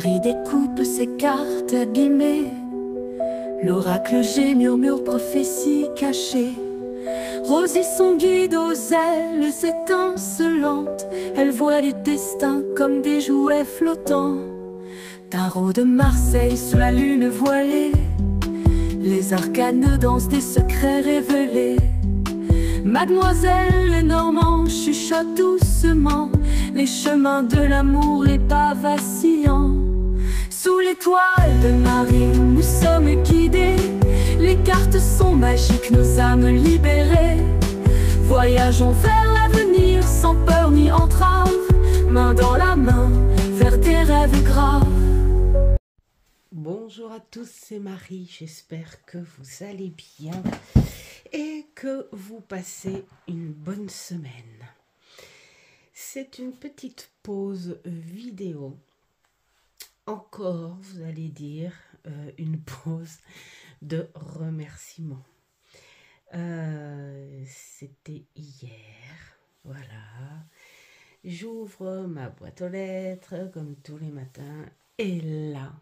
Marie découpe ses cartes abîmées. L'oracle G murmure prophétie cachée. Rosie son guide aux ailes étincelantes. Elle voit les destins comme des jouets flottants. Tarot de Marseille sous la lune voilée. Les arcanes dansent des secrets révélés. Mademoiselle Lenormand chuchote doucement les chemins de l'amour, les pas vacillants. Sous l'étoile de Marie, nous sommes guidés. Les cartes sont magiques, nos âmes libérées. Voyageons vers l'avenir sans peur ni entrave, main dans la main, vers des rêves graves. Bonjour à tous, c'est Marie, j'espère que vous allez bien et que vous passez une bonne semaine. C'est une petite pause vidéo, encore vous allez dire une pause de remerciements. C'était hier, voilà, j'ouvre ma boîte aux lettres comme tous les matins et là,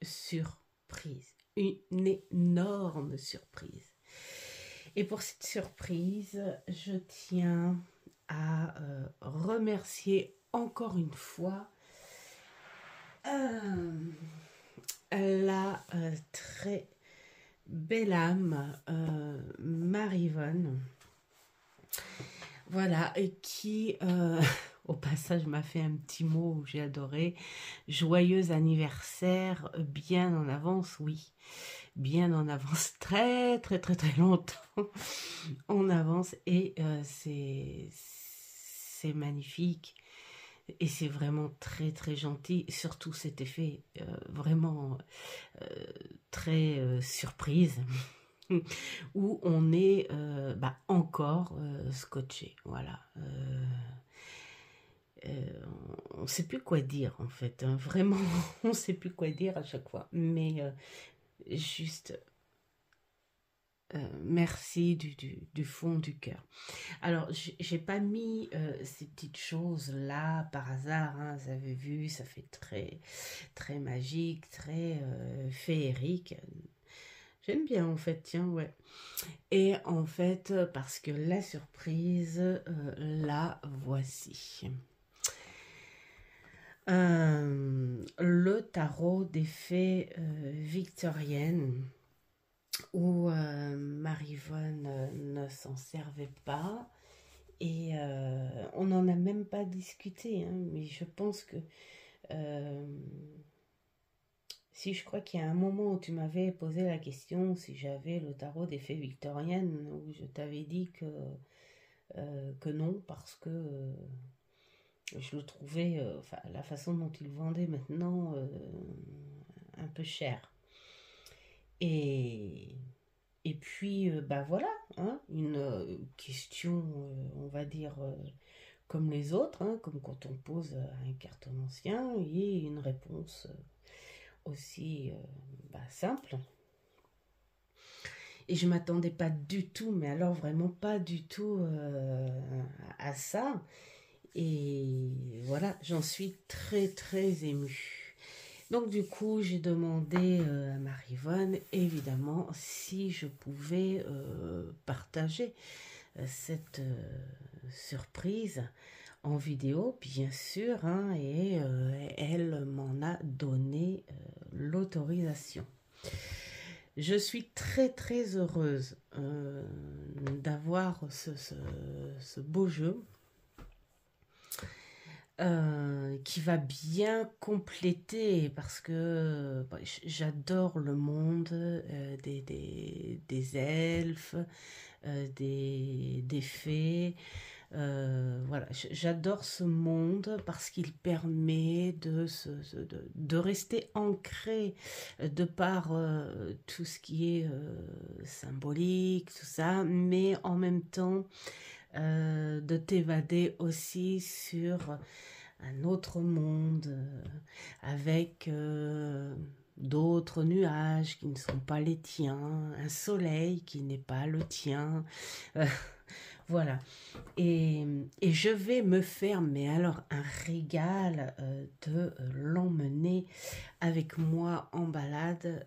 surprise, une énorme surprise. Et pour cette surprise, je tiens à remercier encore une fois la très belle âme Marie-Vonne, voilà, qui au passage m'a fait un petit mot, j'ai adoré. Joyeux anniversaire, bien en avance, oui. Bien en avance, très longtemps en avance. Et c'est magnifique. Et c'est vraiment très gentil. Surtout cet effet vraiment très surprise. Où on est encore scotché, voilà. On ne sait plus quoi dire en fait, hein. Vraiment, on ne sait plus quoi dire à chaque fois, mais juste merci du fond du cœur. Alors, j'ai pas mis ces petites choses là par hasard, hein, vous avez vu, ça fait très magique, très féerique. J'aime bien en fait, tiens, ouais. Et en fait, parce que la surprise, la voici. Le tarot des fées victoriennes, où Marie-Vonne ne s'en servait pas. Et on n'en a même pas discuté, hein, mais je pense que... Si je crois qu'il y a un moment où tu m'avais posé la question si j'avais le tarot des fées victoriennes, où je t'avais dit que non, parce que je le trouvais, la façon dont il vendait maintenant, un peu cher. Et puis, voilà, hein, une question, on va dire, comme les autres, hein, comme quand on pose un cartomancien, et une réponse aussi simple. Et je m'attendais pas du tout, mais alors vraiment pas du tout à ça. Et voilà, j'en suis très émue. Donc du coup, j'ai demandé à Marie-Vonne, évidemment, si je pouvais partager cette surprise en vidéo, bien sûr, hein, et elle m'en a donné l'autorisation. Je suis très heureuse d'avoir ce beau jeu qui va bien compléter, parce que j'adore le monde des elfes, des fées. Voilà, j'adore ce monde parce qu'il permet de rester ancré de par tout ce qui est symbolique, tout ça, mais en même temps de t'évader aussi sur un autre monde avec d'autres nuages qui ne sont pas les tiens, un soleil qui n'est pas le tien. Voilà. Et je vais me faire, mais alors un régal de l'emmener avec moi en balade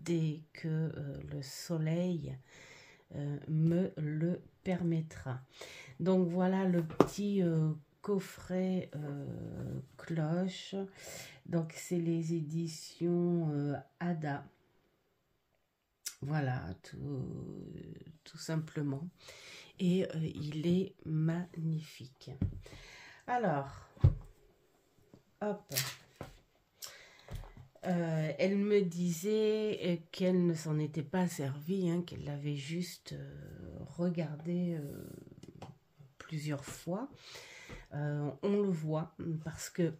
dès que le soleil me le permettra. Donc voilà le petit coffret cloche. Donc c'est les éditions Ada. Voilà, tout simplement. Et il est magnifique. Alors, hop. Elle me disait qu'elle ne s'en était pas servie, hein, qu'elle l'avait juste regardé plusieurs fois. On le voit parce que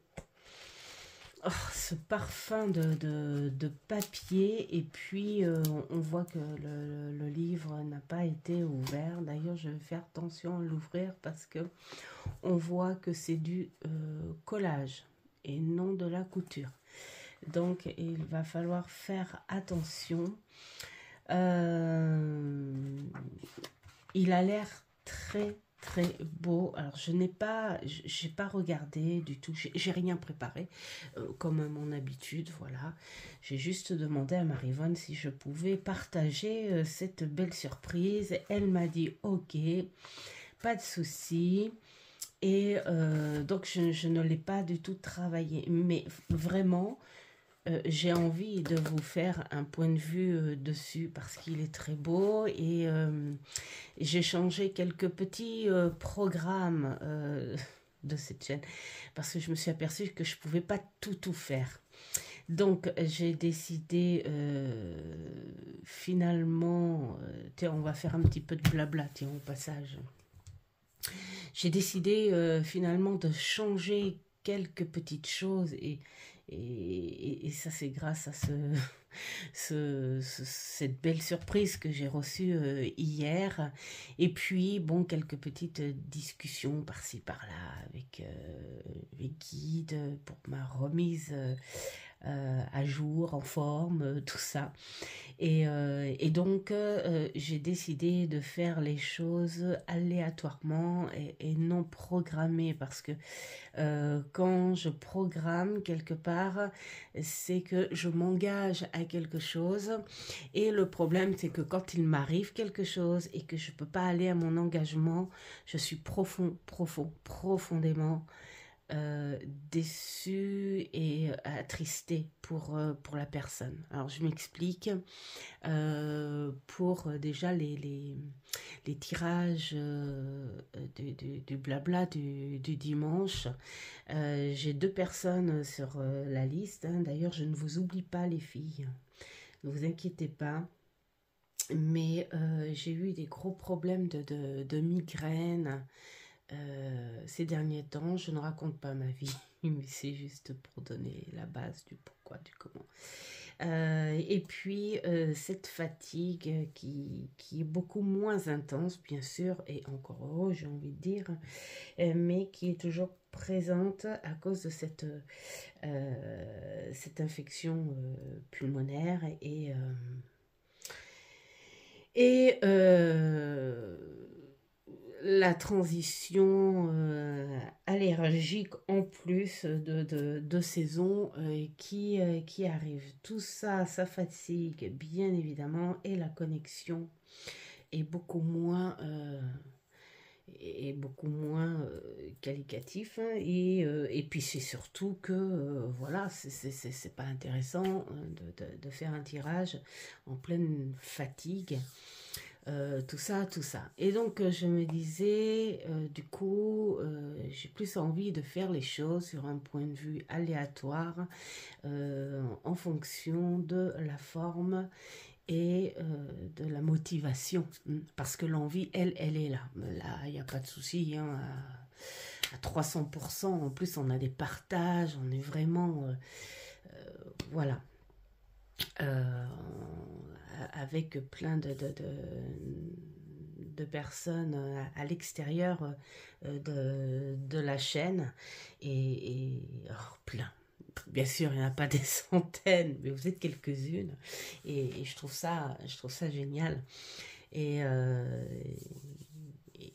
ce parfum de papier, et puis on voit que le livre n'a pas été ouvert. D'ailleurs, je vais faire attention à l'ouvrir parce que on voit que c'est du collage et non de la couture. Donc, il va falloir faire attention. Il a l'air très beau. Alors, j'ai pas regardé du tout. J'ai rien préparé, comme à mon habitude. Voilà. J'ai juste demandé à Marie-Vonne si je pouvais partager cette belle surprise. Elle m'a dit OK, pas de souci. Et donc, je ne l'ai pas du tout travaillé. Mais vraiment, j'ai envie de vous faire un point de vue dessus parce qu'il est très beau. Et j'ai changé quelques petits programmes de cette chaîne parce que je me suis aperçue que je ne pouvais pas tout faire. Donc, j'ai décidé finalement, tiens, on va faire un petit peu de blabla, tiens, au passage. J'ai décidé finalement de changer quelques petites choses et ça c'est grâce à cette belle surprise que j'ai reçue hier. Et puis bon, quelques petites discussions par-ci par-là avec les guides pour ma remise à jour, en forme, tout ça. Et donc, j'ai décidé de faire les choses aléatoirement et non programmées parce que quand je programme quelque part, c'est que je m'engage à quelque chose et le problème, c'est que quand il m'arrive quelque chose et que je ne peux pas aller à mon engagement, je suis profondément déçue et attristée pour la personne. Alors je m'explique. Pour déjà les tirages du blabla du dimanche, j'ai 2 personnes sur la liste, hein. D'ailleurs je ne vous oublie pas les filles, ne vous inquiétez pas. Mais j'ai eu des gros problèmes de migraine ces derniers temps. Je ne raconte pas ma vie, mais c'est juste pour donner la base du pourquoi, du comment. Et puis cette fatigue qui est beaucoup moins intense, bien sûr, et encore heureux, j'ai envie de dire, mais qui est toujours présente à cause de cette infection pulmonaire et la transition allergique en plus de saison qui arrive. Tout ça, ça fatigue bien évidemment, et la connexion est beaucoup moins qualitatif, hein. Et puis c'est surtout que voilà, c'est pas intéressant de faire un tirage en pleine fatigue. Tout ça. Et donc, je me disais, du coup, j'ai plus envie de faire les choses sur un point de vue aléatoire, en fonction de la forme et de la motivation. Parce que l'envie, elle est là. Là, il n'y a pas de souci, hein, à 300%. En plus, on a des partages, on est vraiment... voilà. Avec plein de personnes à l'extérieur de la chaîne et plein. Bien sûr, il n'y en a pas des centaines, mais vous êtes quelques-unes et je trouve ça génial. Et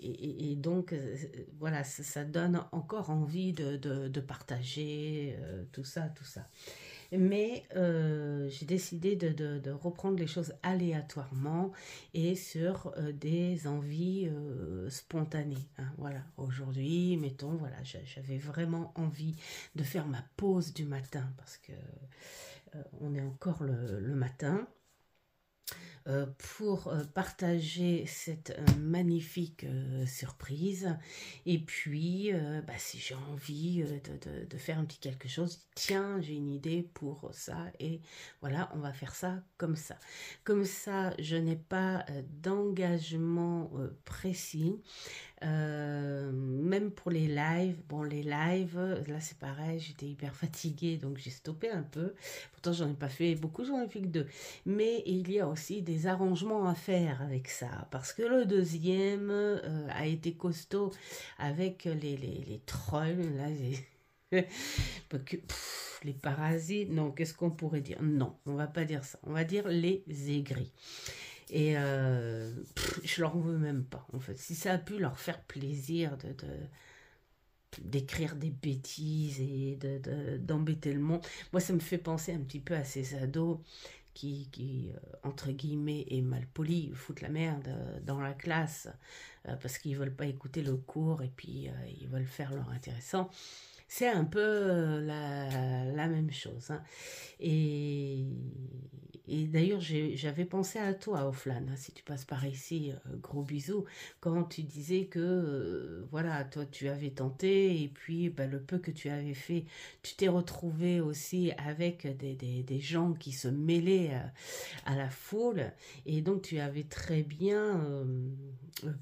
et donc, voilà, ça donne encore envie de partager tout ça, tout ça. Mais j'ai décidé de reprendre les choses aléatoirement et sur des envies spontanées, hein. Voilà, aujourd'hui, mettons, voilà, j'avais vraiment envie de faire ma pause du matin parce que on est encore le matin. Pour partager cette magnifique surprise. Et puis, bah, si j'ai envie de faire un petit quelque chose, tiens, j'ai une idée pour ça, et voilà, on va faire ça comme ça. Comme ça, je n'ai pas d'engagement précis. Même pour les lives, bon, les lives, là c'est pareil, j'étais hyper fatiguée, donc j'ai stoppé un peu. Pourtant, j'en ai pas fait beaucoup, j'en ai fait que 2. Mais il y a aussi des arrangements à faire avec ça, parce que le deuxième a été costaud avec les trolls, là, les parasites, non, qu'est-ce qu'on pourrait dire? Non, on va pas dire ça, on va dire les aigris. Et je leur en veux même pas, en fait. Si ça a pu leur faire plaisir d'écrire des bêtises et d'embêter le monde, moi, ça me fait penser un petit peu à ces ados qui entre guillemets, est mal poli, foutent la merde dans la classe parce qu'ils veulent pas écouter le cours et puis ils veulent faire leur intéressant. C'est un peu la même chose, hein. Et, et d'ailleurs, j'avais pensé à toi, Oflan, hein, si tu passes par ici, gros bisous, quand tu disais que, voilà, toi, tu avais tenté, et puis bah, le peu que tu avais fait, tu t'es retrouvé aussi avec des gens qui se mêlaient à la foule, et donc tu avais très bien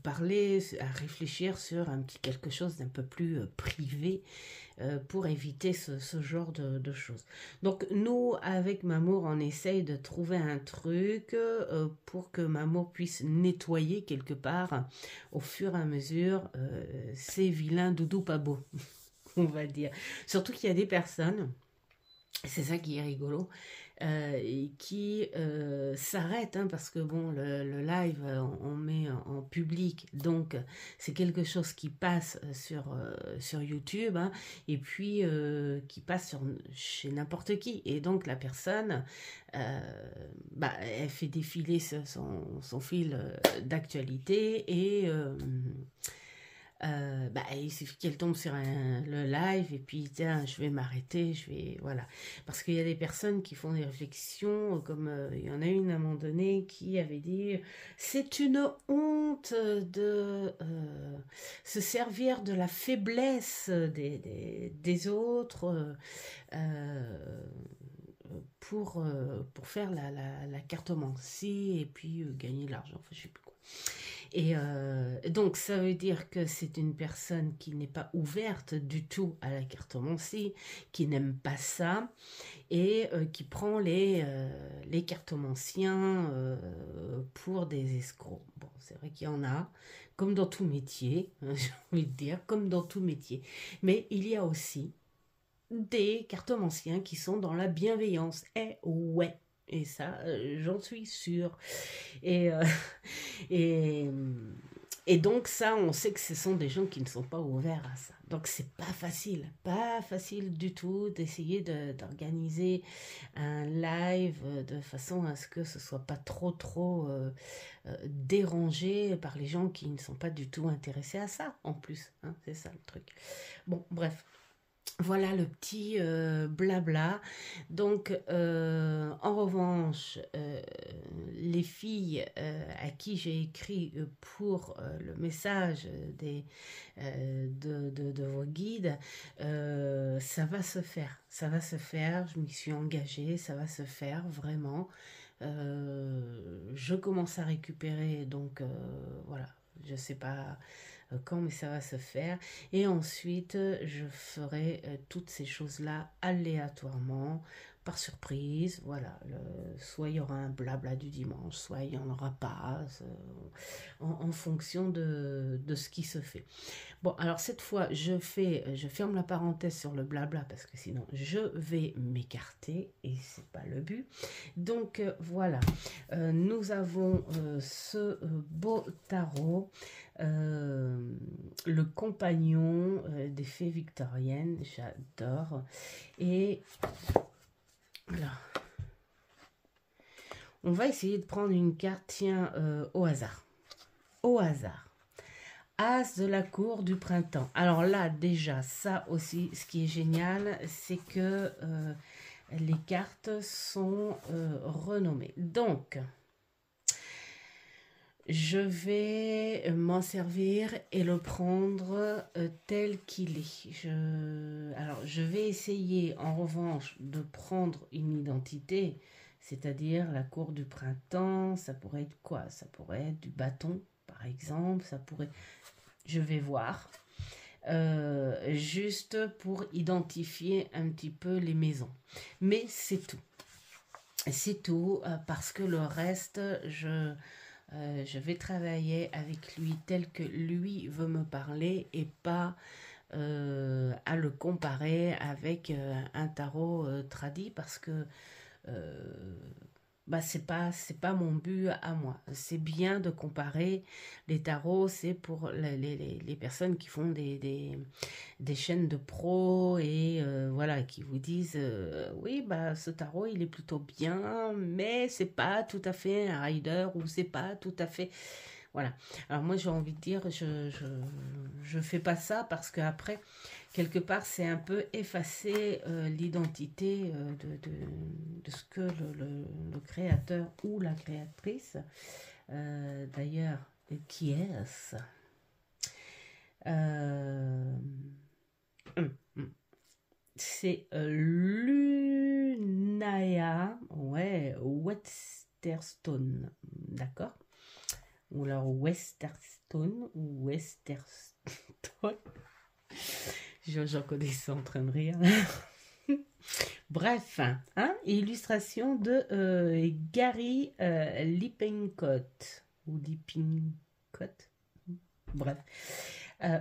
parlé, à réfléchir sur un petit quelque chose d'un peu plus privé, pour éviter ce genre de choses. Donc nous, avec Mamour, on essaye de trouver un truc pour que Mamour puisse nettoyer quelque part au fur et à mesure ces vilains doudous pas beaux, on va dire. Surtout qu'il y a des personnes, c'est ça qui est rigolo, et qui s'arrête, hein, parce que bon, le live, on met en public, donc c'est quelque chose qui passe sur YouTube, hein, et puis qui passe chez n'importe qui. Et donc la personne, bah, elle fait défiler son fil d'actualité et bah, il suffit qu'elle tombe sur le live et puis tiens, je vais m'arrêter, voilà. Parce qu'il y a des personnes qui font des réflexions, comme il y en a une à un moment donné qui avait dit c'est une honte de se servir de la faiblesse des autres pour faire la cartomancie et puis gagner de l'argent, enfin, je sais plus quoi. Et donc, ça veut dire que c'est une personne qui n'est pas ouverte du tout à la cartomancie, qui n'aime pas ça, et qui prend les cartomanciens pour des escrocs. Bon, c'est vrai qu'il y en a, comme dans tout métier, j'ai envie de dire, comme dans tout métier. Mais il y a aussi des cartomanciens qui sont dans la bienveillance. Eh ouais! Et ça, j'en suis sûre. Et, et, et donc ça, on sait que ce sont des gens qui ne sont pas ouverts à ça. Donc c'est pas facile du tout d'essayer d'organiser un live de façon à ce que ce soit pas trop dérangé par les gens qui ne sont pas du tout intéressés à ça, en plus, hein, c'est ça le truc. Bon, bref. Voilà le petit blabla. Donc, en revanche, les filles à qui j'ai écrit pour le message de vos guides, ça va se faire. Ça va se faire. Je m'y suis engagée. Ça va se faire, vraiment. Je commence à récupérer. Donc, voilà. Je sais pas quand, mais ça va se faire. Et ensuite, je ferai toutes ces choses-là aléatoirement par surprise, voilà. Soit il y aura un blabla du dimanche, soit il n'y en aura pas, en fonction de ce qui se fait. Bon, alors cette fois, je ferme la parenthèse sur le blabla parce que sinon je vais m'écarter et c'est pas le but. Donc voilà, nous avons ce beau tarot, le compagnon des fées victoriennes, j'adore. Et voilà. On va essayer de prendre une carte, tiens, au hasard. Au hasard. As de la cour du printemps. Alors là, déjà, ça aussi, ce qui est génial, c'est que les cartes sont renommées. Donc, je vais m'en servir et le prendre tel qu'il est. Alors, je vais essayer, en revanche, de prendre une identité, c'est-à-dire la cour du printemps. Ça pourrait être quoi? Ça pourrait être du bâton, par exemple. Ça pourrait... Je vais voir, juste pour identifier un petit peu les maisons. Mais c'est tout. C'est tout, parce que le reste, je vais travailler avec lui tel que lui veut me parler et pas à le comparer avec un tarot tradit parce que bah c'est pas mon but à moi. C'est bien de comparer les tarots, c'est pour les personnes qui font des chaînes de pros et voilà, qui vous disent oui, bah ce tarot il est plutôt bien, mais c'est pas tout à fait un rider ou c'est pas tout à fait... Voilà. Alors moi j'ai envie de dire, je fais pas ça parce que après quelque part c'est un peu effacer l'identité de ce que le créateur ou la créatrice, d'ailleurs, qui est-ce? C'est Lunaya, ouais, Westerstone, d'accord? Ou alors Westerstone ou Westerstone. J'en connais ça en train de rire. Bref, hein, illustration de Gary Lippincott ou Lippincott. Bref,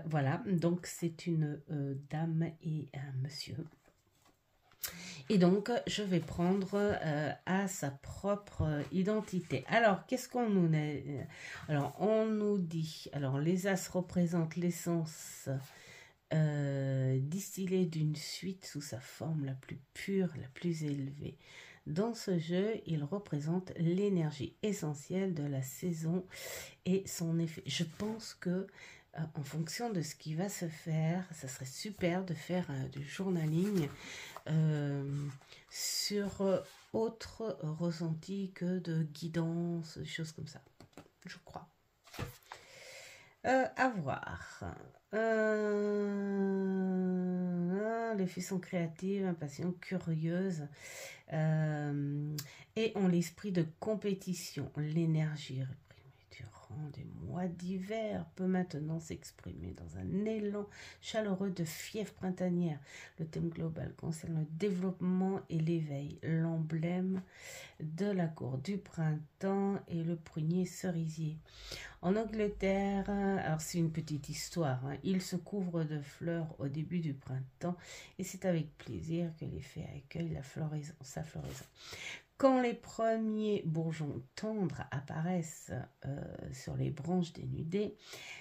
voilà. Donc c'est une dame et un monsieur. Et donc, je vais prendre à sa propre identité. Alors, qu'est-ce qu'on nous a... Alors, on nous dit... Alors, les as représentent l'essence distillée d'une suite sous sa forme la plus pure, la plus élevée. Dans ce jeu, il représente l'énergie essentielle de la saison et son effet. Je pense que en fonction de ce qui va se faire, ça serait super de faire du journaling sur autre ressenti que de guidance, des choses comme ça, je crois. À voir. Les filles sont créatives, impatientes, curieuses et ont l'esprit de compétition. L'énergie durant des mois d'hiver peut maintenant s'exprimer dans un élan chaleureux de fièvre printanière. Le thème global concerne le développement et l'éveil. L'emblème de la cour du printemps est le prunier cerisier. En Angleterre, alors c'est une petite histoire, hein, il se couvre de fleurs au début du printemps et c'est avec plaisir que les fées accueillent sa floraison. Quand les premiers bourgeons tendres apparaissent sur les branches dénudées,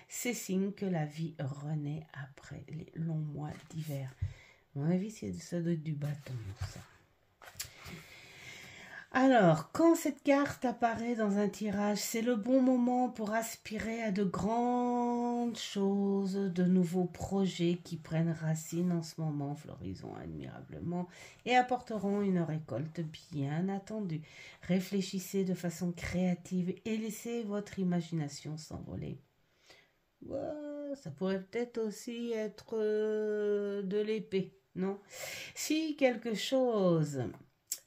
c'est signe que la vie renaît après les longs mois d'hiver. À mon avis, ça doit être du bâton, ça. Alors, quand cette carte apparaît dans un tirage, c'est le bon moment pour aspirer à de grandes choses, de nouveaux projets qui prennent racine en ce moment, florissant admirablement et apporteront une récolte bien attendue. Réfléchissez de façon créative et laissez votre imagination s'envoler. Ouais, ça pourrait peut-être aussi être de l'épée, non? Si quelque chose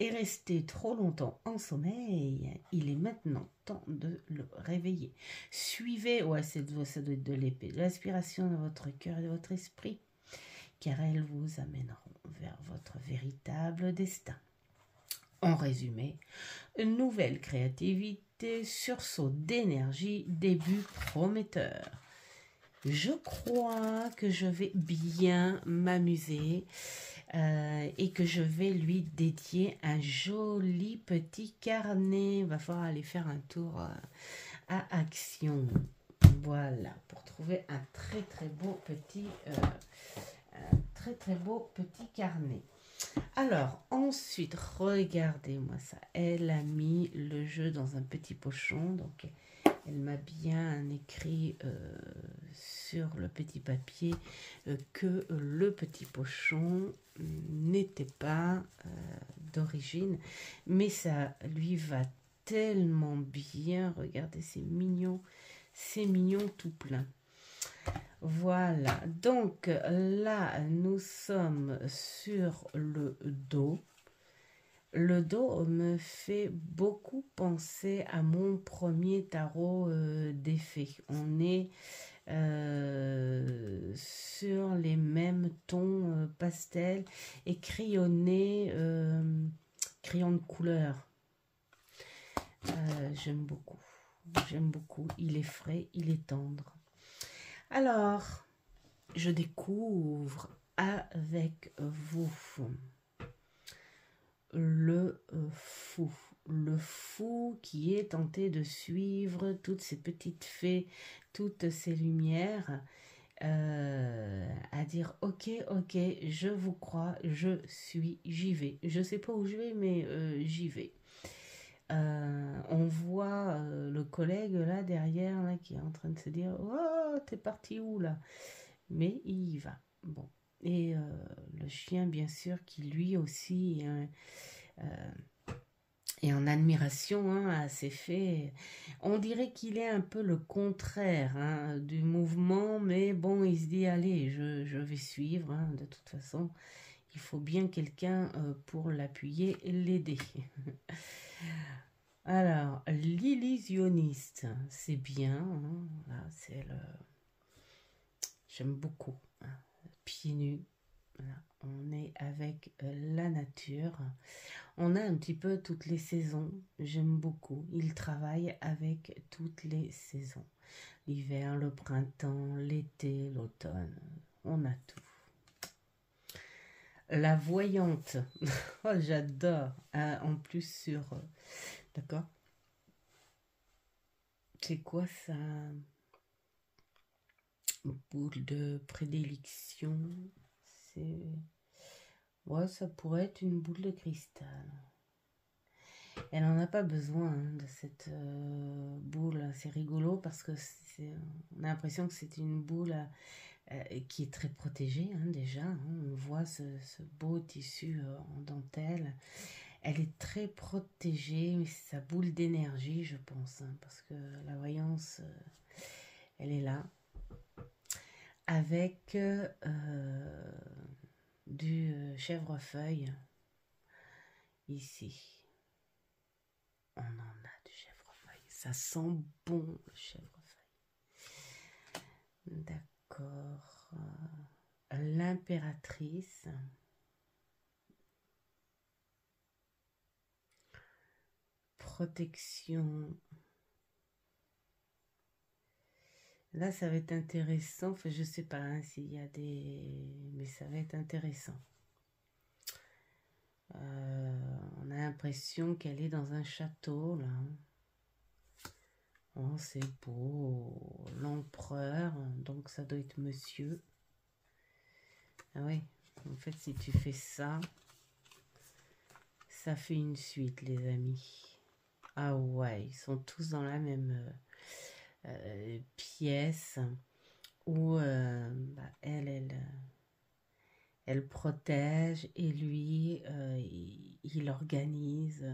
est resté trop longtemps en sommeil, il est maintenant temps de le réveiller. Suivez, ouais, ça doit être de l'épée, l'inspiration de votre cœur et de votre esprit, car elles vous amèneront vers votre véritable destin. En résumé, nouvelle créativité, sursaut d'énergie, début prometteur. Je crois que je vais bien m'amuser et que je vais lui dédier un joli petit carnet. Il va falloir aller faire un tour à Action. Voilà, pour trouver un très beau petit carnet. Alors, ensuite, regardez-moi ça. Elle a mis le jeu dans un petit pochon. Donc, elle m'a bien écrit sur le petit papier que le petit pochon n'était pas d'origine. Mais ça lui va tellement bien. Regardez, c'est mignon tout plein. Voilà, donc là, nous sommes sur le dos. Le dos me fait beaucoup penser à mon premier tarot d'effet. On est sur les mêmes tons pastel et crayonnés, crayon de couleur. J'aime beaucoup. Il est frais, il est tendre. Alors, je découvre avec vous le fou qui est tenté de suivre toutes ces petites fées, toutes ces lumières, à dire ok, je vous crois, j'y vais. Je sais pas où je vais, mais j'y vais. On voit le collègue là derrière là, qui est en train de se dire oh, t'es parti où là? Mais il y va. Bon. Et le chien, bien sûr, qui lui aussi est en admiration à ces faits. On dirait qu'il est un peu le contraire du mouvement, mais bon, il se dit allez, je vais suivre. De toute façon, il faut bien quelqu'un pour l'appuyer et l'aider. Alors, l'illusionniste, c'est bien. Là, c'est le... J'aime beaucoup. Pieds nus. Voilà. On est avec la nature. On a un petit peu toutes les saisons. J'aime beaucoup. Il travaille avec toutes les saisons. L'hiver, le printemps, l'été, l'automne. On a tout. La voyante. Oh, j'adore. En plus sur... D'accord. C'est quoi ça? Boule de prédilection. C'est... Ouais, ça pourrait être une boule de cristal. Elle n'en a pas besoin de cette boule. C'est rigolo parce que on a l'impression que c'est une boule qui est très protégée déjà. On voit ce beau tissu en dentelle. Elle est très protégée, mais c'est sa boule d'énergie, je pense, parce que la voyance, elle est là. Avec du chèvrefeuille, ici. On en a du chèvrefeuille. Ça sent bon, le chèvrefeuille. D'accord. L'impératrice. Protection. Là, ça va être intéressant. Enfin, je sais pas s'il y a des... Mais ça va être intéressant. On a l'impression qu'elle est dans un château, là. Oh, c'est beau. L'empereur. Donc, ça doit être monsieur. Ah oui. En fait, si tu fais ça, ça fait une suite, les amis. Ah ouais, ils sont tous dans la même pièce où elle protège et lui, il organise,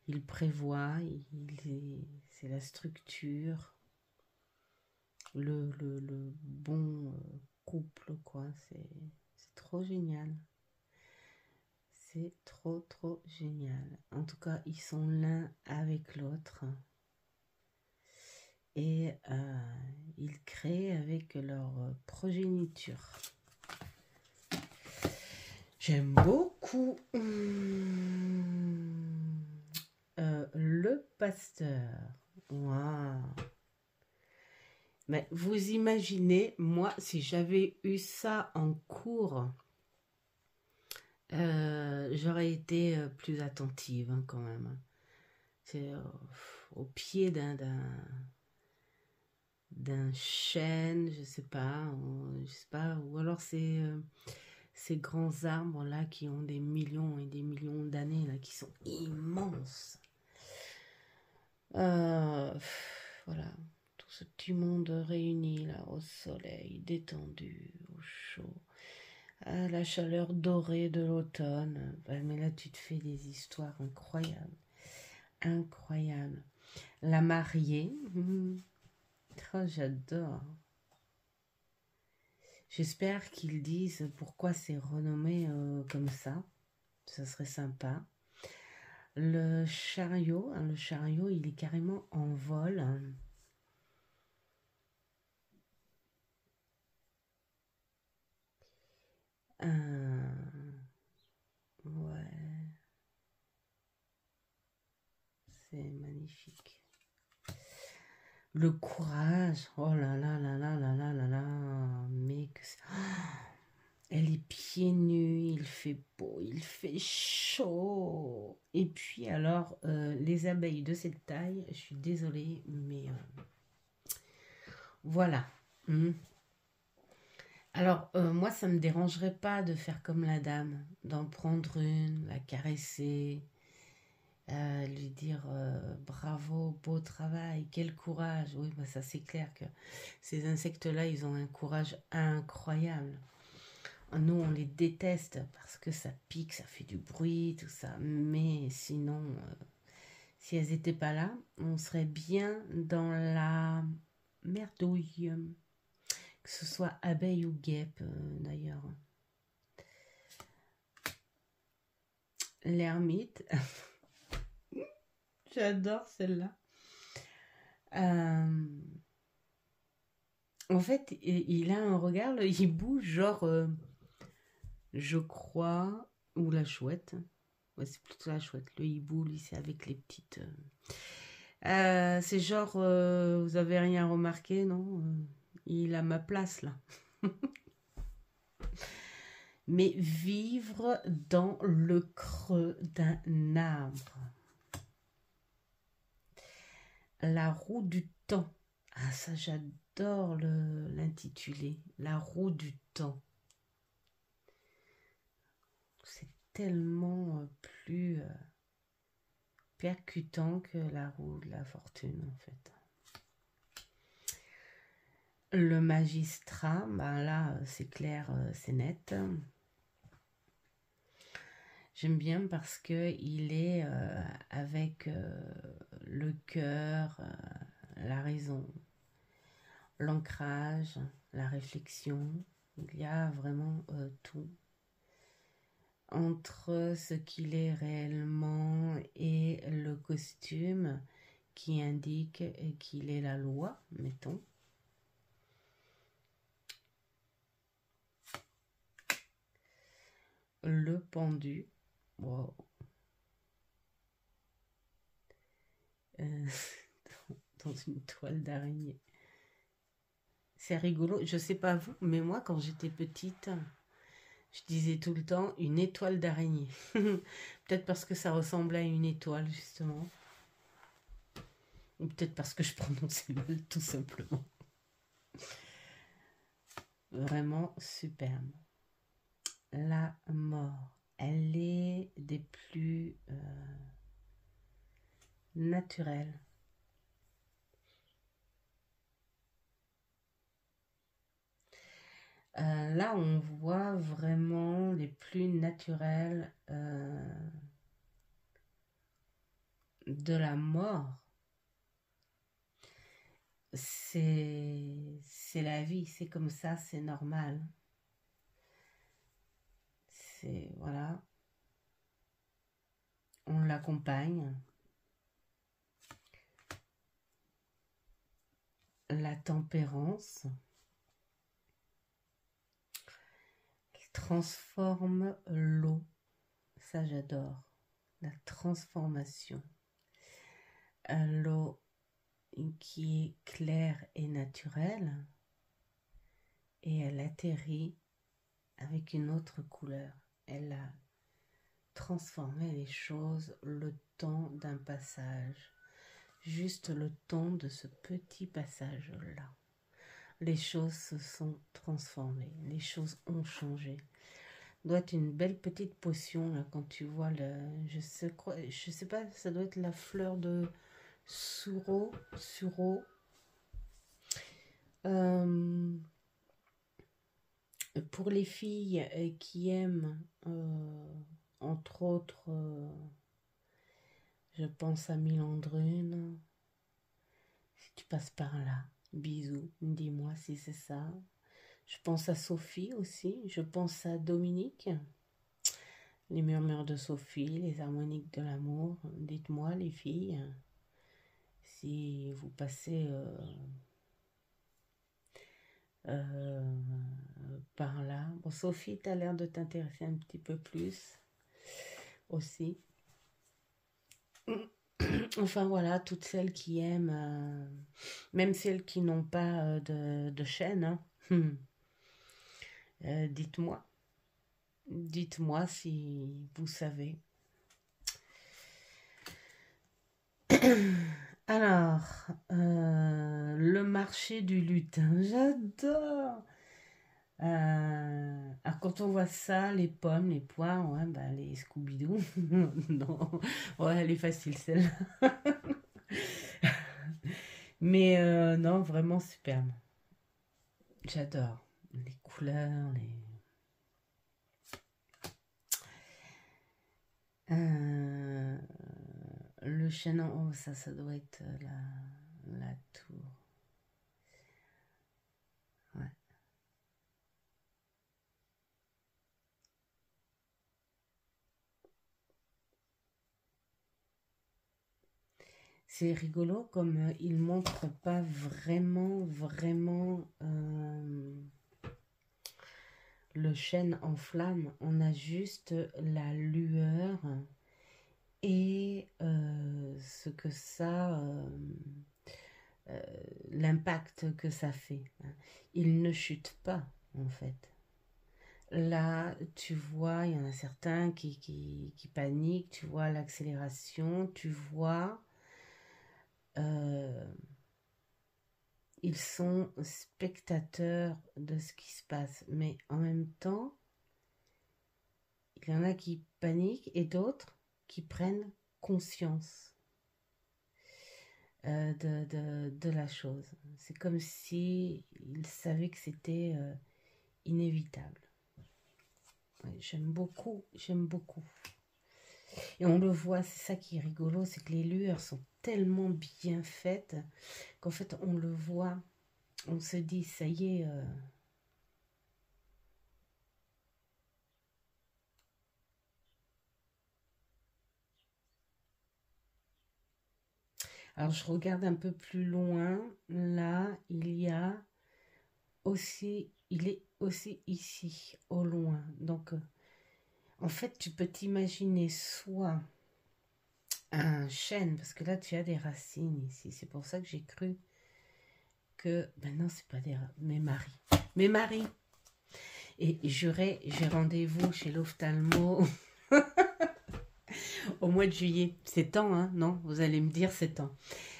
il prévoit, c'est la structure, le bon couple, quoi. C'est trop génial. C'est trop génial. En tout cas, ils sont l'un avec l'autre. Et ils créent avec leur progéniture. J'aime beaucoup le pasteur. Waouh. Mais vous imaginez, moi, si j'avais eu ça en cours, j'aurais été plus attentive hein, quand même. C'est au pied d'un chêne, je sais pas, ou alors ces grands arbres là qui ont des millions et des millions d'années là, qui sont immenses. Voilà, tout ce petit monde réuni là au soleil, détendu, au chaud, à la chaleur dorée de l'automne. Mais là tu te fais des histoires incroyables, incroyables. La mariée, oh, j'adore. J'espère qu'ils disent pourquoi c'est renommé comme ça. Ça serait sympa. Le chariot, il est carrément en vol. Ouais, c'est magnifique. Le courage, oh là là là là là là là là, mais que elle est pieds nus, il fait beau, il fait chaud. Et puis alors, les abeilles de cette taille, je suis désolée, mais voilà. Alors, moi, ça me dérangerait pas de faire comme la dame, d'en prendre une, la caresser, lui dire bravo, beau travail, quel courage. Oui, bah, ça c'est clair que ces insectes-là, ils ont un courage incroyable. Nous, on les déteste parce que ça pique, ça fait du bruit, tout ça. Mais sinon, si elles n'étaient pas là, on serait bien dans la merdouille. Que ce soit abeille ou guêpe, d'ailleurs. L'ermite. J'adore celle-là. En fait, il a un regard, il bouge genre, je crois, ou la chouette. Ouais, c'est plutôt la chouette. Le hibou, lui, c'est avec les petites... c'est genre, vous avez rien remarqué, non? Il a ma place, là. Mais vivre dans le creux d'un arbre. La roue du temps. Ah, ça, j'adore l'intitulé. La roue du temps. C'est tellement plus percutant que la roue de la fortune, en fait. Le magistrat, ben là, c'est clair, c'est net. J'aime bien parce que il est avec le cœur, la raison, l'ancrage, la réflexion. Il y a vraiment tout entre ce qu'il est réellement et le costume qui indique qu'il est la loi, mettons. Le pendu. Wow. Dans une toile d'araignée. C'est rigolo. Je sais pas vous, mais moi, quand j'étais petite, je disais tout le temps une étoile d'araignée. Peut-être parce que ça ressemblait à une étoile, justement. Ou peut-être parce que je prononçais mal, tout simplement. Vraiment superbe. La mort. Elle est des plus naturelles. Là, on voit vraiment les plus naturels de la mort. C'est la vie, c'est comme ça, c'est normal. C'est, voilà. On l'accompagne. La tempérance. Elle transforme l'eau. Ça, j'adore. La transformation. L'eau qui est claire et naturelle. Et elle atterrit avec une autre couleur. Elle a transformé les choses le temps d'un passage. Juste le temps de ce petit passage-là. Les choses se sont transformées. Les choses ont changé. Doit être une belle petite potion là, quand tu vois le... Je sais pas, ça doit être la fleur de sureau. Pour les filles qui aiment, entre autres, je pense à Milandrune. Si tu passes par là, bisous, dis-moi si c'est ça. Je pense à Sophie aussi, je pense à Dominique. Les murmures de Sophie, les harmoniques de l'amour. Dites-moi les filles, si vous passez... par là. Bon, Sophie, tu as l'air de t'intéresser un petit peu plus aussi. Enfin voilà, toutes celles qui aiment, même celles qui n'ont pas de chaîne, hein. Dites-moi si vous savez. Alors, le marché du lutin, j'adore. Alors quand on voit ça, les pommes, les poires, ouais, bah, les Scooby-Doo, non, ouais, elle est facile celle-là. Mais non, vraiment superbe. J'adore les couleurs, le chêne en haut, ça doit être la tour. Ouais. C'est rigolo comme il montre pas vraiment le chêne en flamme. On a juste la lueur et ce que ça... l'impact que ça fait. Il ne chute pas, en fait. Là, tu vois, il y en a certains qui paniquent, tu vois l'accélération, tu vois... ils sont spectateurs de ce qui se passe. Mais en même temps, il y en a qui paniquent et d'autres qui prennent conscience de la chose. C'est comme si ils savaient que c'était inévitable. Ouais, j'aime beaucoup. Et on le voit, c'est ça qui est rigolo, c'est que les lueurs sont tellement bien faites qu'en fait on le voit, on se dit ça y est. Alors je regarde un peu plus loin, là il y a aussi, il est aussi ici, au loin. Donc en fait tu peux t'imaginer soit un chêne, parce que là tu as des racines ici, c'est pour ça que j'ai cru que, ben non c'est pas des mes maris, et j'ai rendez-vous chez l'ophtalmo au mois de juillet, c'est temps, hein, non, vous allez me dire c'est temps.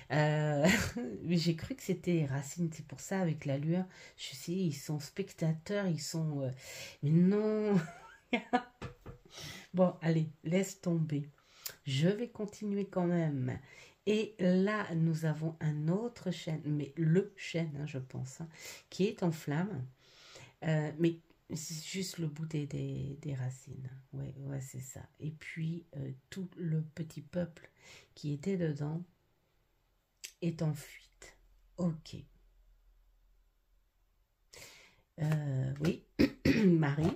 Mais j'ai cru que c'était les racines, c'est pour ça avec la lueur, je sais, ils sont spectateurs, ils sont... mais non. Bon, allez, laisse tomber. Je vais continuer quand même. Et là, nous avons un autre chêne, mais le chêne, hein, je pense, hein, qui est en flamme. Mais c'est juste le bout des racines. Ouais, c'est ça. Et puis, tout le petit peuple qui était dedans est en fuite. Ok. Oui, Marie.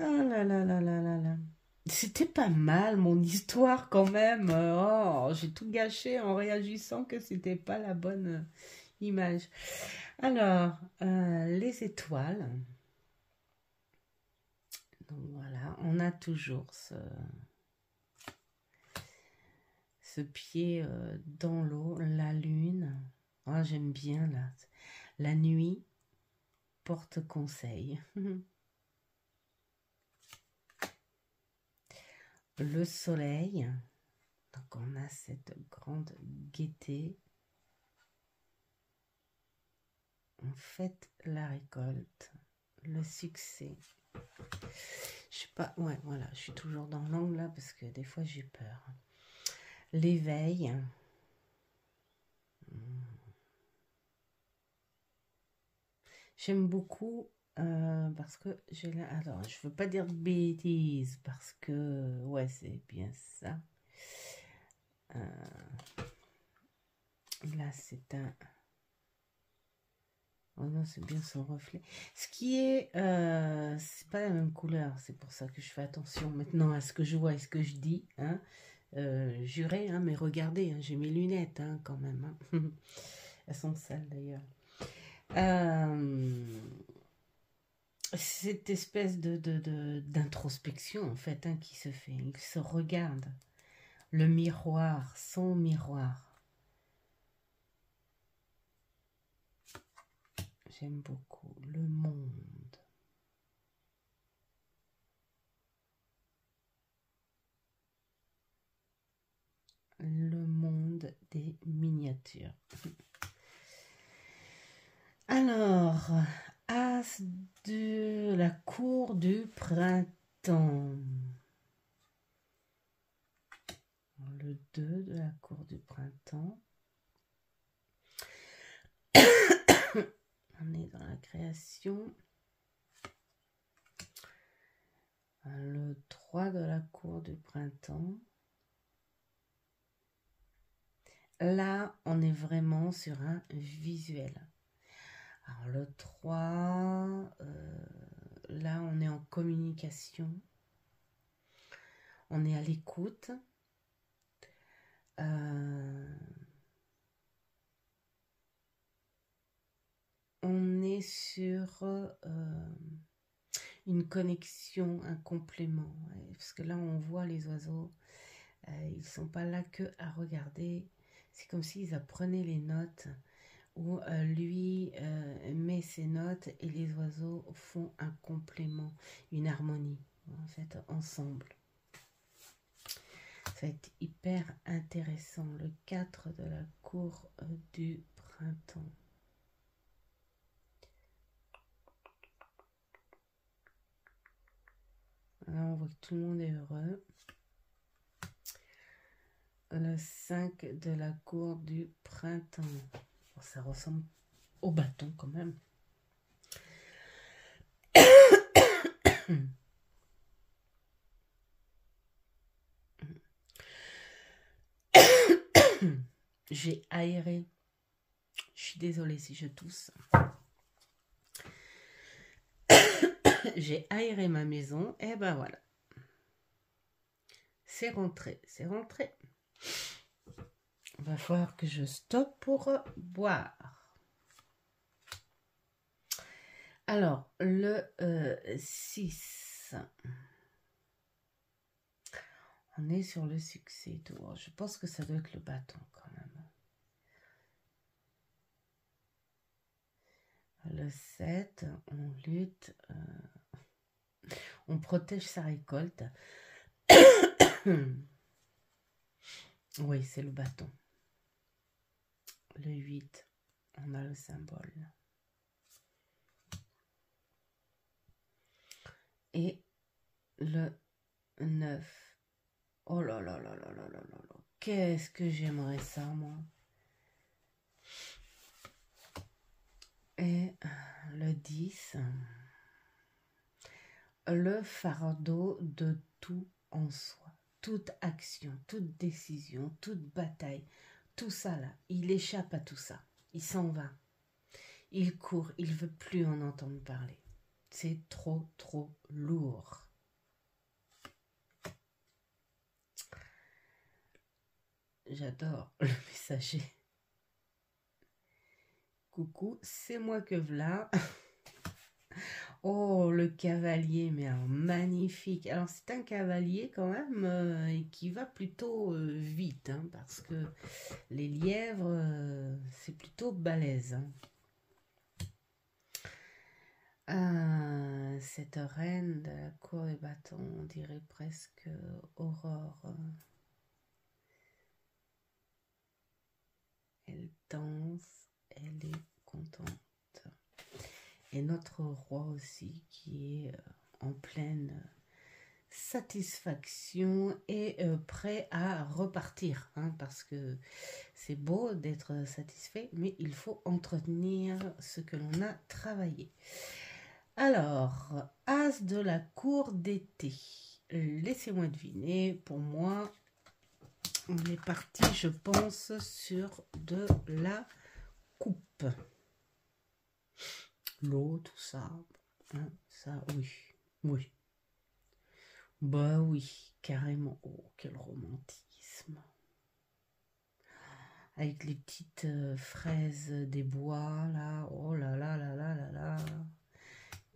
Oh là là là là là là. C'était pas mal mon histoire quand même. Oh, j'ai tout gâché en réagissant que c'était pas la bonne image. Alors, les étoiles. Donc voilà, on a toujours ce pied dans l'eau, la lune. Oh, j'aime bien là. La nuit porte conseil. Le soleil. Donc on a cette grande gaieté. On fête la récolte, le succès. Je sais pas, ouais, voilà, je suis toujours dans l'angle là parce que des fois j'ai peur. L'éveil. J'aime beaucoup parce que j'ai là. Alors, je veux pas dire de bêtises parce que ouais, c'est bien ça. Là, c'est un. Oh non, c'est bien son reflet. Ce qui est, c'est pas la même couleur. C'est pour ça que je fais attention maintenant à ce que je vois et ce que je dis. Hein. Jurez, hein, mais regardez, hein, j'ai mes lunettes hein, quand même. Hein. Elles sont sales d'ailleurs. Cette espèce d'introspection en fait hein, qui se fait. Il se regarde. Le miroir, son miroir. J'aime beaucoup le monde. Le monde des miniatures. Alors, As de la cour du printemps. Le 2 de la cour du printemps. On est dans la création. Le 3 de la cour du printemps. Là, on est vraiment sur un visuel. Alors le 3, là, on est en communication. On est à l'écoute. On est sur une connexion, un complément. Parce que là, on voit les oiseaux. Ils ne sont pas là que à regarder. C'est comme s'ils apprenaient les notes. Où lui met ses notes et les oiseaux font un complément, une harmonie, en fait, ensemble. Ça va être hyper intéressant. Le 4 de la cour du printemps. Là, on voit que tout le monde est heureux. Le 5 de la cour du printemps. Bon, ça ressemble au bâton quand même. J'ai aéré. Je suis désolée si je tousse. J'ai aéré ma maison. Et ben voilà. C'est rentré. C'est rentré. Il va falloir que je stoppe pour boire. Alors, le 6. On est sur le succès. Je pense que ça doit être le bâton quand même. Le 7, on lutte. On protège sa récolte. Oui, c'est le bâton. Le 8, on a le symbole. Et le 9. Oh là là là là là là là là. Qu'est-ce que j'aimerais ça, moi. Et le 10. Le fardeau de tout en soi. Toute action, toute décision, toute bataille. Tout ça là, il échappe à tout ça. Il s'en va. Il court, il veut plus en entendre parler. C'est trop, trop lourd. J'adore le messager. coucou, c'est moi que v'là. Oh, le cavalier, mais alors, magnifique. Alors, c'est un cavalier quand même qui va plutôt vite, hein, parce que les lièvres, c'est plutôt balèze. Hein. Cette reine de la cour des bâtons, on dirait presque Aurore. Elle danse, elle est contente. Et notre roi aussi qui est en pleine satisfaction et prêt à repartir. Hein, parce que c'est beau d'être satisfait, mais il faut entretenir ce que l'on a travaillé. Alors, As de la cour d'été. Laissez-moi deviner, pour moi, on est parti, je pense, sur de la coupe. L'eau, tout ça. Hein, ça, oui. Oui. Bah oui, carrément. Oh, quel romantisme. Avec les petites fraises des bois, là. Oh là là là là là là.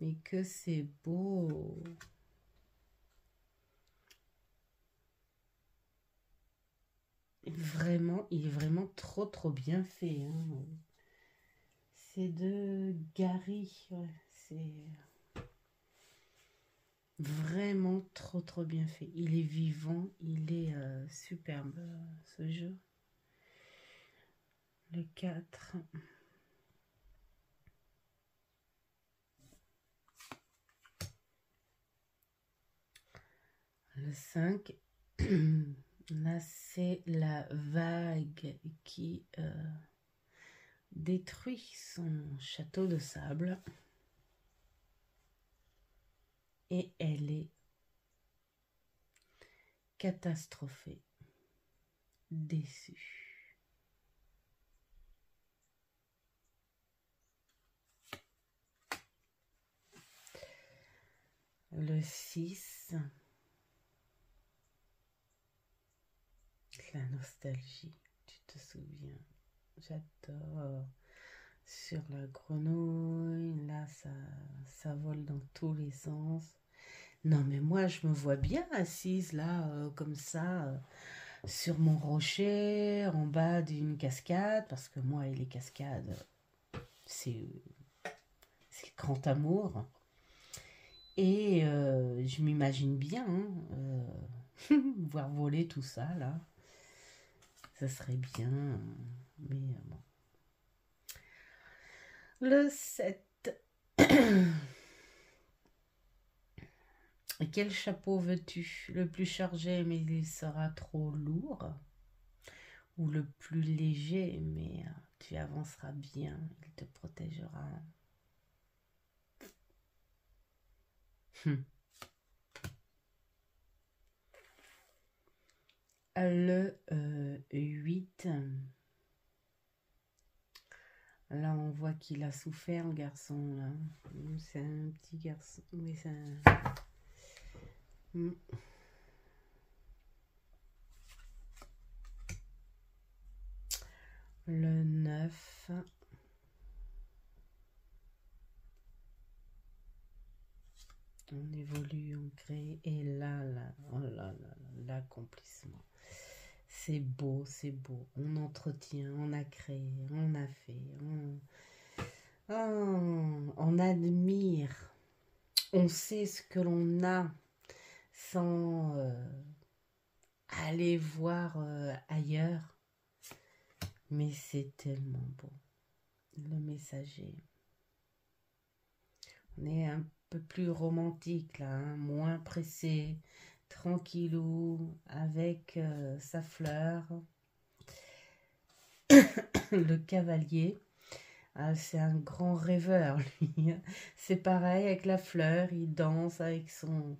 Mais que c'est beau. Vraiment, il est vraiment trop bien fait. Hein. C'est de Gary. Ouais, c'est vraiment trop bien fait. Il est vivant, il est superbe ce jeu. Le 4. Le 5. Là, c'est la vague qui détruit son château de sable. Et elle est catastrophée, déçue. Le 6. La nostalgie, tu te souviens. J'adore. Sur la grenouille, là, ça vole dans tous les sens. Non, mais moi, je me vois bien assise là, comme ça, sur mon rocher, en bas d'une cascade, parce que moi et les cascades, c'est le grand amour. Et je m'imagine bien voir voler tout ça là. Ça serait bien, mais bon. Le 7. Quel chapeau veux-tu? Le plus chargé, mais il sera trop lourd. Ou le plus léger, mais tu avanceras bien. Il te protégera. Le 8. Là, on voit qu'il a souffert, le garçon. Là. C'est un petit garçon. Mais c'est un... Le 9. On évolue, on crée. Et là, oh là là, l'accomplissement. C'est beau, c'est beau. On entretient, on a créé, on a fait. On admire. On sait ce que l'on a sans aller voir ailleurs. Mais c'est tellement beau. Le messager. On est un peu plus romantique là, hein, moins pressé, tranquillou, avec sa fleur. Le cavalier, c'est un grand rêveur lui. C'est pareil avec la fleur, il danse avec son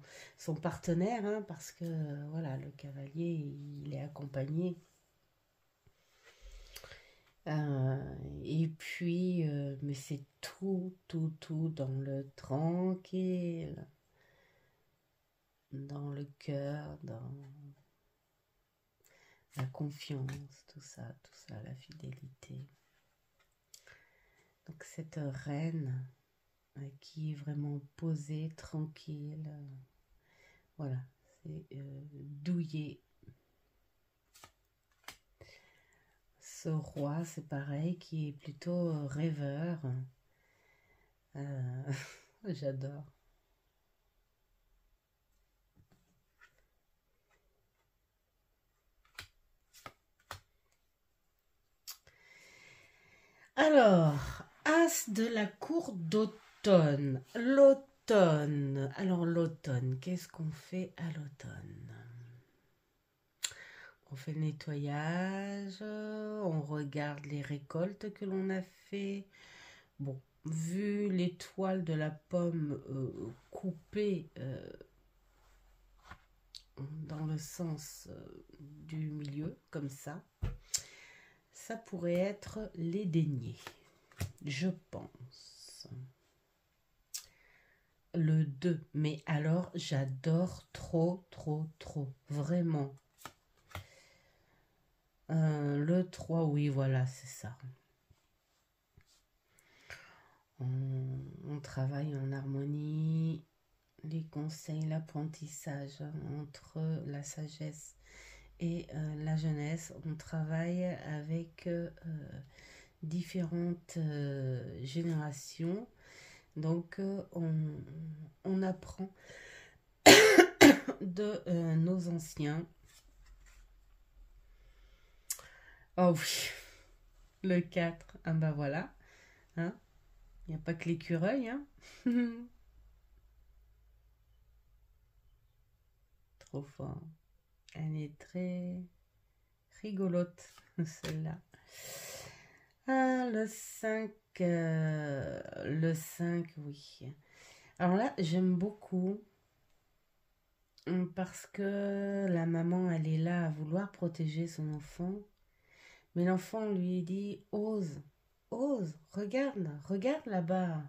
partenaire, hein, parce que voilà, le cavalier, il est accompagné. Et puis, mais c'est tout dans le tranquille, dans le cœur, dans la confiance, tout ça, la fidélité. cette reine qui est vraiment posée, tranquille. Voilà, c'est douillet. Ce roi, c'est pareil, qui est plutôt rêveur. J'adore. Alors, As de la cour d'automne. L'automne. Alors, l'automne, qu'est-ce qu'on fait à l'automne? On fait le nettoyage, on regarde les récoltes que l'on a fait. Bon, vu l'étoile de la pomme coupée dans le sens du milieu, comme ça pourrait être les daignés, je pense. Le 2, mais alors j'adore trop, vraiment. Le 3, oui, voilà, c'est ça. On travaille en harmonie, les conseils, l'apprentissage entre la sagesse et la jeunesse. On travaille avec différentes générations. Donc, on apprend de nos anciens. Oh oui, le 4, ah bah voilà. Hein, il n'y a pas que l'écureuil. Hein. Trop fort. Elle est très rigolote, celle-là. Ah, le 5, oui. Alors là, j'aime beaucoup parce que la maman, elle est là à vouloir protéger son enfant. Mais l'enfant lui dit, ose, regarde là-bas.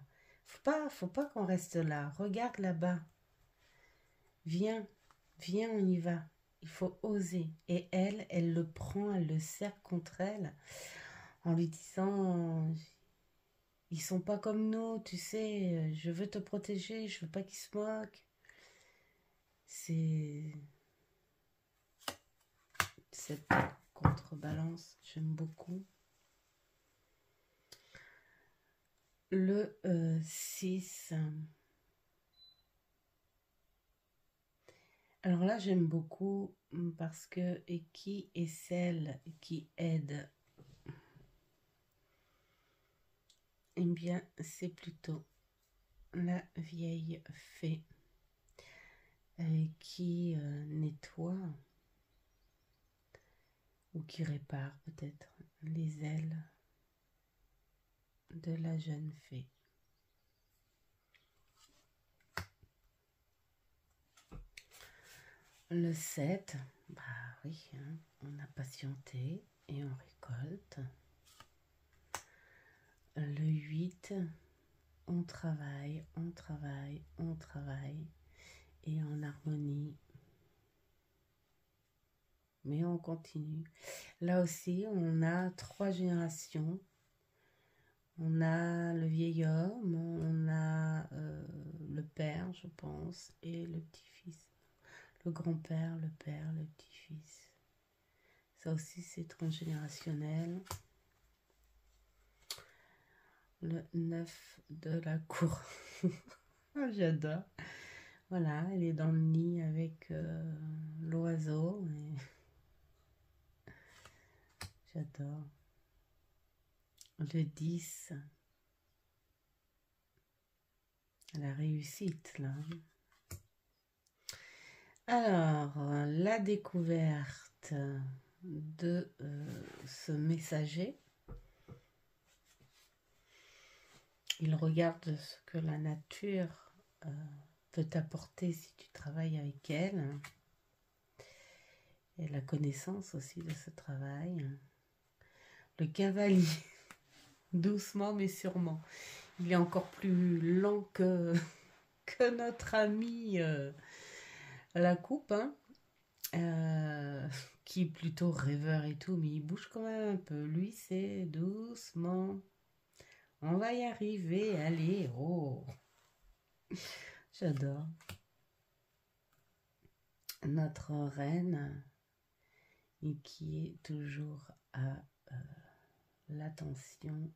Faut pas qu'on reste là. Regarde là-bas. Viens, on y va. Il faut oser. Et elle le prend, elle le serre contre elle en lui disant, ils sont pas comme nous, tu sais, je veux te protéger, je veux pas qu'ils se moquent. C'est cette contrebalance, j'aime beaucoup. Le 6. Alors là, j'aime beaucoup parce que qui est celle qui aide? Eh bien, c'est plutôt la vieille fée qui nettoie ou qui répare peut-être les ailes de la jeune fée. Le 7, bah oui, hein, on a patienté et on récolte. Le 8, on travaille et en harmonie. Mais on continue. Là aussi, on a 3 générations. On a le vieil homme, on a le père, je pense, et le petit-fils. Le grand-père, le père, le petit-fils. Ça aussi, c'est transgénérationnel. Le 9 de la cour. J'adore. Voilà, elle est dans le nid avec l'oiseau. Et... j'adore. Le 10. La réussite, là. Alors, la découverte de ce messager. Il regarde ce que la nature peut t'apporter si tu travailles avec elle. Et la connaissance aussi de ce travail. Le cavalier, doucement mais sûrement. Il est encore plus lent que notre ami la coupe, hein, qui est plutôt rêveur et tout, mais il bouge quand même un peu. Lui, c'est doucement. On va y arriver, allez, oh. J'adore. Notre reine, et qui est toujours à l'attention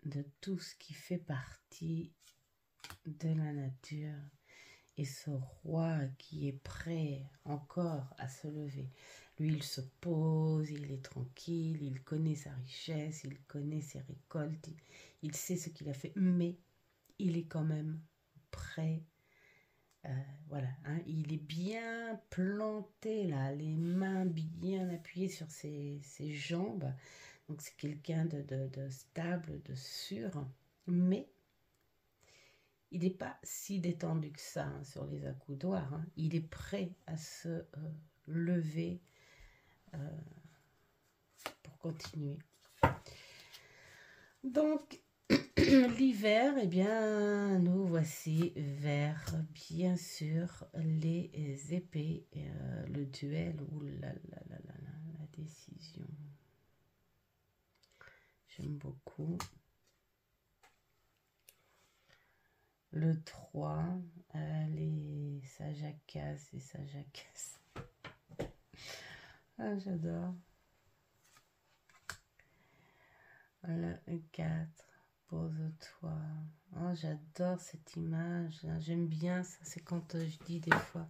de tout ce qui fait partie de la nature, et ce roi qui est prêt encore à se lever. Lui, il se pose, il est tranquille, il connaît sa richesse, il connaît ses récoltes, il sait ce qu'il a fait, mais il est quand même prêt. Voilà, hein, il est bien planté là, les mains bien appuyées sur ses jambes. Donc c'est quelqu'un de stable, de sûr, mais il n'est pas si détendu que ça hein, sur les accoudoirs. Hein. Il est prêt à se lever pour continuer. Donc, l'hiver, eh bien, nous voici vers, bien sûr, les épées, le duel ou la décision. J'aime beaucoup. Le 3, allez, ça jacasse et ça jacasse. Ah, j'adore. Le 4, pose-toi. Oh, j'adore cette image. J'aime bien ça. C'est quand je dis des fois,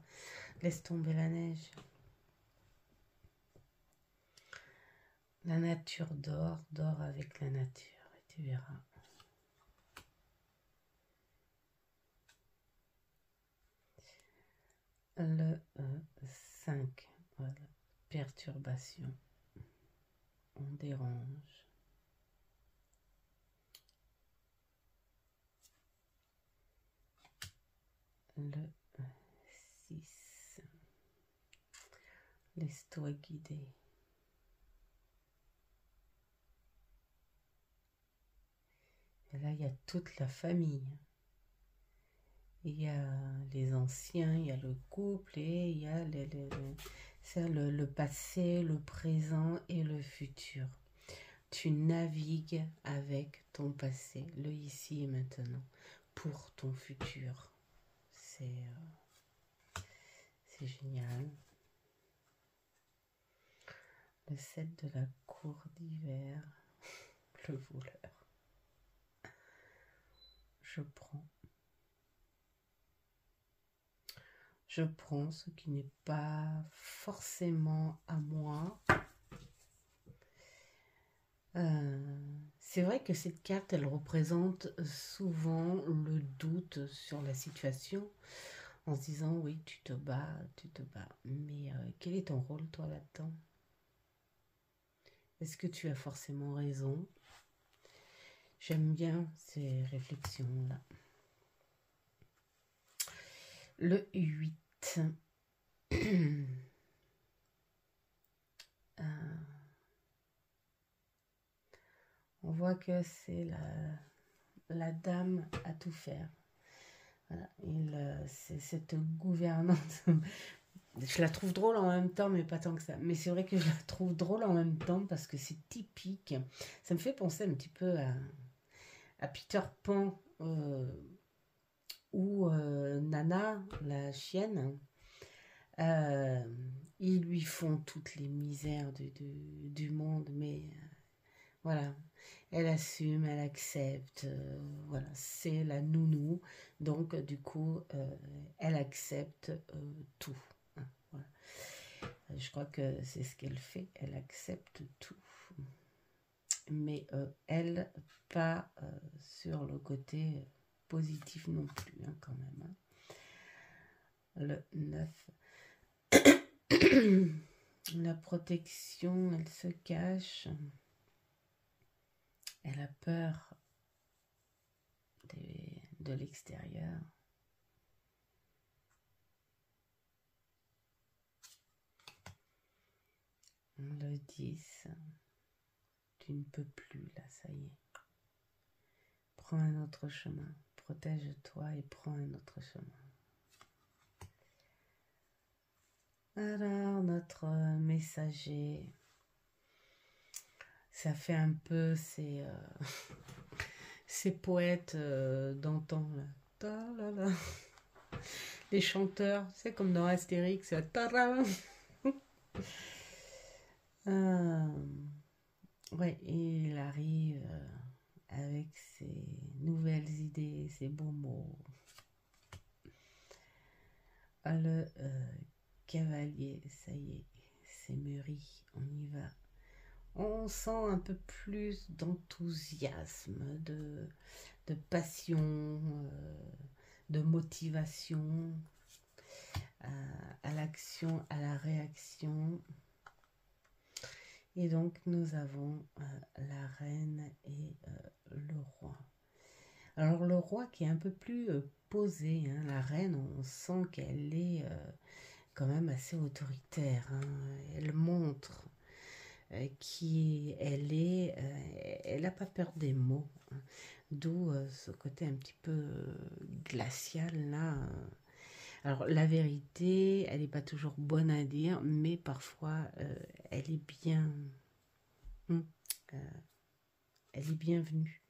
laisse tomber la neige. La nature dort, dort avec la nature. Et tu verras. Le 5, voilà. Perturbation. On dérange. Le 6. Laisse-toi guider. Et là, il y a toute la famille. Il y a les anciens, il y a le couple et il y a le passé, le présent et le futur. Tu navigues avec ton passé, le ici et maintenant, pour ton futur. C'est génial. Le 7 de la cour d'hiver, le voleur. Je prends. Je prends ce qui n'est pas forcément à moi. C'est vrai que cette carte, elle représente souvent le doute sur la situation, en se disant, oui, tu te bats, mais quel est ton rôle, toi, là-dedans? Est-ce que tu as forcément raison? J'aime bien ces réflexions-là. Le 8. On voit que c'est la dame à tout faire. Voilà. C'est cette gouvernante. Je la trouve drôle en même temps, mais pas tant que ça. Mais c'est vrai que je la trouve drôle en même temps parce que c'est typique. Ça me fait penser un petit peu à Peter Pan ou Nana, la chienne. Ils lui font toutes les misères du monde, mais voilà, elle assume, elle accepte, voilà, c'est la nounou, donc du coup, elle accepte tout. Hein, voilà. Je crois que c'est ce qu'elle fait, elle accepte tout. Mais elle, pas sur le côté positif non plus, hein, quand même. Hein. Le 9. La protection, elle se cache. Elle a peur de l'extérieur. Le 10. Tu ne peux plus, là, ça y est. Prends un autre chemin. Protège-toi et prends un autre chemin. Alors, notre messager, ça fait un peu ces poètes d'antan, là. Ta la la. Les chanteurs, c'est comme dans Astérix. Ta-ra. Ouais, et il arrive avec ses nouvelles idées, ses beaux mots. Ah, le cavalier, ça y est, c'est mûri, on y va. On sent un peu plus d'enthousiasme, de passion, de motivation à l'action, à la réaction. Et donc nous avons la reine et le roi. Alors le roi qui est un peu plus posé, hein. La reine, on sent qu'elle est quand même assez autoritaire, hein. Elle montre qui elle est, elle n'a pas peur des mots, hein. D'où ce côté un petit peu glacial là. Alors la vérité, elle n'est pas toujours bonne à dire, mais parfois elle est bien, elle est bienvenue,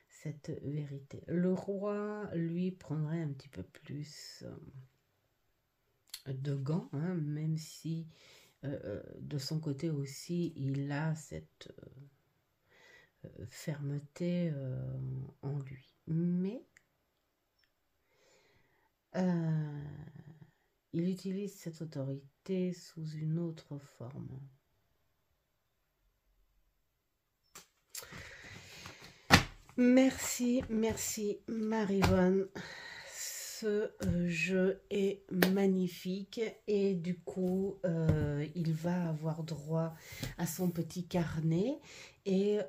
cette vérité. Le roi, lui, prendrait un petit peu plus de gants, hein, même si de son côté aussi, il a cette fermeté en lui. Mais il utilise cette autorité sous une autre forme. Merci, merci Marivonne. Ce jeu est magnifique et du coup, il va avoir droit à son petit carnet et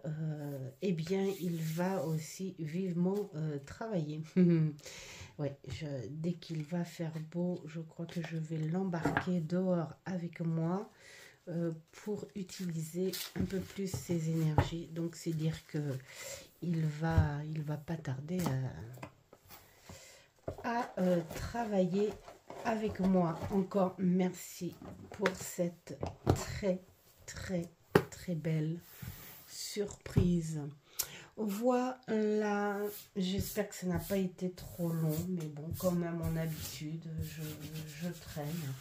eh bien, il va aussi vivement travailler. Ouais, dès qu'il va faire beau, je crois que je vais l'embarquer dehors avec moi pour utiliser un peu plus ses énergies. Donc, c'est dire que il va pas tarder à travailler avec moi. Encore merci pour cette très très belle surprise. Voilà, j'espère que ça n'a pas été trop long, mais bon, comme à mon habitude, je traîne.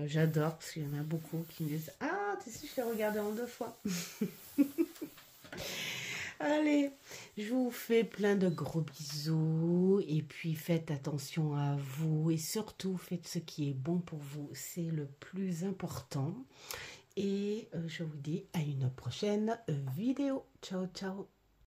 J'adore parce qu'il y en a beaucoup qui me disent « Ah, tu sais, je l'ai regardé en 2 fois. » Allez, je vous fais plein de gros bisous et puis faites attention à vous et surtout faites ce qui est bon pour vous, c'est le plus important. Et je vous dis à une prochaine vidéo. Ciao, ciao.